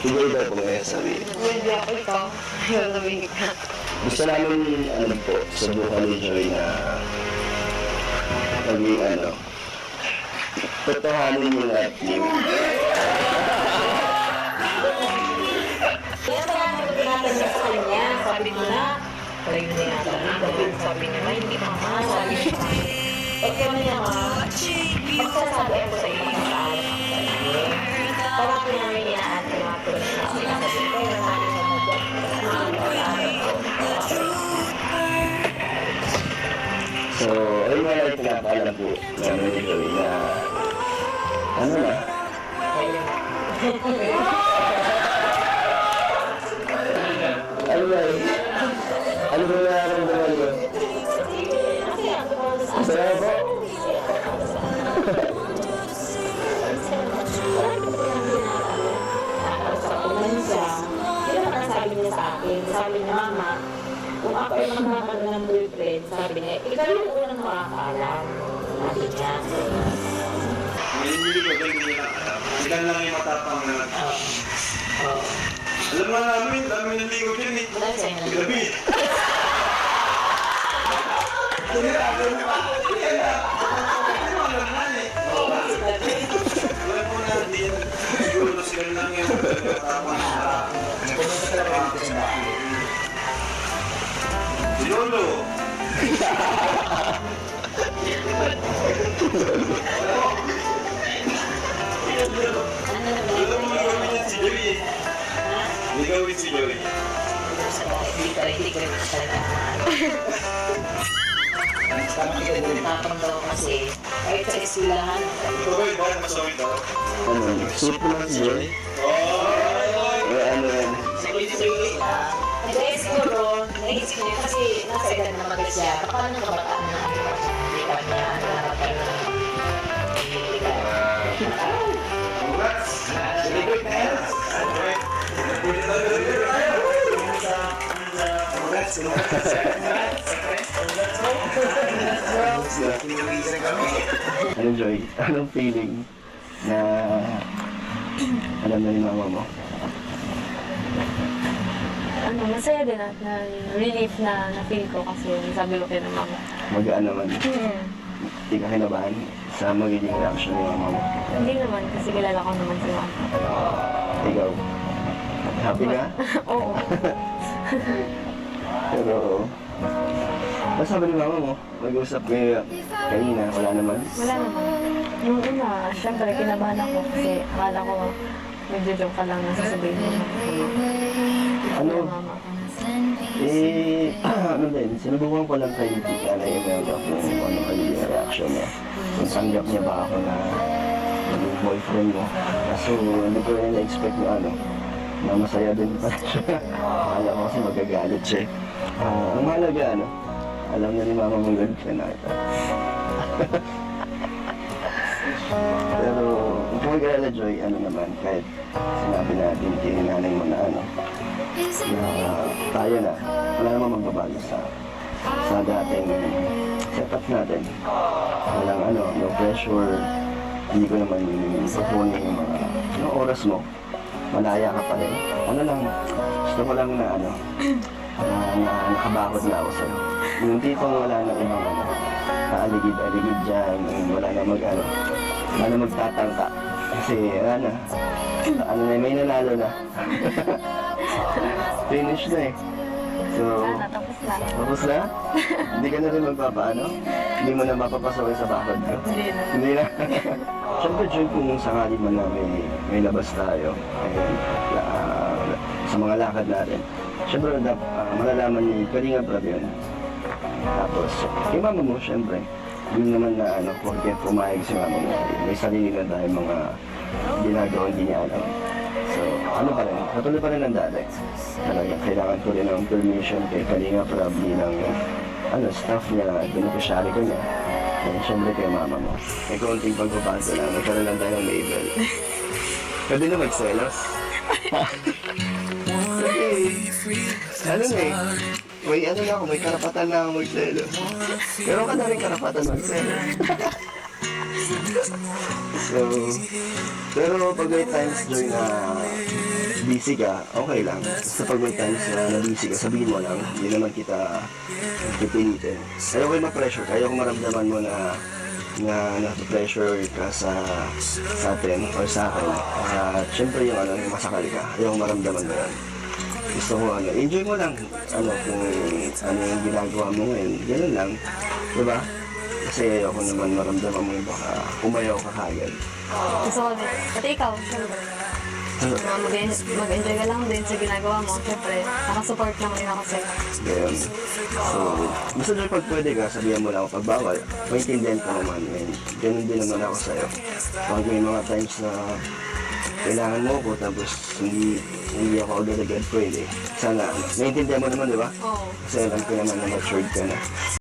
Siguro daw po may sabihin. Hindi ako ikaw. Ayaw sabihin ka. Gusto namin, ano po, subukan ni Joy na maging totohanin yung team. Kaya pala tinatanong sa kanya, sabi ko na, pala yun na yata. Sabi niya, hindi mama, sabi niya. Pag kami niya magsasabi ako sa ibang kasaalam ako sa iyo. Parang ko namin inaan ko mga tuloy na ako sabi ko, kaya namin sa mga So, ayun nga lang pinapaalam po namin ni Joy na ano na? Ano ba yun? Ano ba nararamdaman ko? Masaya po? Sabi niya sa akin, sabi niya, Mama, kung ako ay magkakaroon ng boyfriend, sabi niya, ikaw yung unang makakaalam. Sabi niya. Hindi ko hindi lang alam. Ilan lang yung matapang na alam na namin, dami naligo dyan eh. Dahil sa'yo na. Grabe. Hindi na, hindi ba? Hindi na. Hindi mo alam na eh. Alam mo na, hindi yan. Siguro na sila lang yung matapang na. Si Lolo. Alam mo gawin yan si Joey eh. Hindi gawin si Joey. Hindi ko rin talaga. Tapang daw kasi, kahit sa eskwelahan, Ikaw ba yung bakit masawit ako? Ano? Suit mo lang si Joy? Ano yan? Nag-ayos siguro, naisip niya kasi nasa edad na mag siya. Paano kabataan na hindi ka niya nangarap ka na hindi ka. Congrats! Celebrate na yan! Congrats! Ano Joy? Anong feeling na alam na ni mama mo? Ano, masaya din at na relief na na-feel ko kasi sabi ko kay ng mama. Magaan naman. Hindi ka kinabahan sa magiging reaction ni mama mo. Hindi naman kasi kilala ko naman si mama. Ikaw? Happy ka? Oo. Pero, ano sabi ni mama mo? Mag-usap kayo kanina, wala naman? Wala naman. Nung una, syempre kinabahan ako kasi akala ko medyo joke ka lang na sasabihin mo. Ano? Mama. Ano din, sinubukan ko lang kay Tika na i-mail ako kung ano magiging reaction niya. Kung tanggap niya ba ako na maging boyfriend mo. Kaso hindi ko rin na-expect na na masaya din pa siya. Akala ko kasi magagalit siya. Ang mahalaga alam na ni mama mong girlfriend na ito. Pero kung mag-alala Joy, naman, kahit sinabi natin kay nanay mo na na tayo na, wala naman magbabago sa dating setup natin. Walang no pressure, hindi ko naman ipupunin yung mga oras mo. Malaya ka pa rin. Gusto ko lang na nakabakod na ako sa'yo. Yung tipong wala na ibang kaaligid-aligid dyan, wala na magtatangka. Kasi may nanalo na. Finish na eh. So, Tapos na. tapos na? Hindi ka na rin magpapaano? Hindi mo na mapapasaway sa bakod ko? Hindi na. Hindi na. Siyempre, Joy, kung sakali man na may labas tayo, sa mga lakad natin, siyempre, malalaman ni Kalinga Prab yun. Tapos, kay mama mo, siyempre, yun naman na porque pumayag si mama mo, may sarili na tayo mga ginagawa hindi niya alam. So, pa rin, patuloy pa rin ang dati. Talaga, kailangan ko rin ng permission kay Kalinga Prab bilang staff niya, beneficiary ko niya. And siyempre kay mama mo. May konting pagpapato lang, nagkaroon lang tayong label. Pwede na magselos. Okay. May na ako, may karapatan na ako magselos. Pero ka na rin karapatan magselos. So, So, pero pag may times, Joy, na busy ka, okay lang. Basta pag may times na busy ka, sabihin mo lang, hindi naman kita pipilitin. Ayoko yung ma-pressure ka, ayoko maramdaman mo na na-pressure ka sa atin or sa akin. At syempre yung yung masakal ka, ayoko maramdaman mo yan. Gusto ko enjoy mo lang kung ano yung ginagawa mo ngayon, ganun lang, diba? Kasi ayoko naman maramdaman mo yung baka umayaw ka kagad. Gusto ko din. Pati ikaw, syempre. Na mag-enjoy ka lang din sa ginagawa mo. Syempre, nakasupport lang din ako sa'yo. Ganyan. So, gusto nyo pag pwede ka, sabihan mo lang ako pag bawal, maintindihan ko naman. And ganun din naman ako sa'yo. Pag may mga times na kailangan mo ko, tapos hindi ako agad-agad pwede. Sana, maintindihan mo naman, di ba? Oo. Kasi alam ko naman na matured ka na.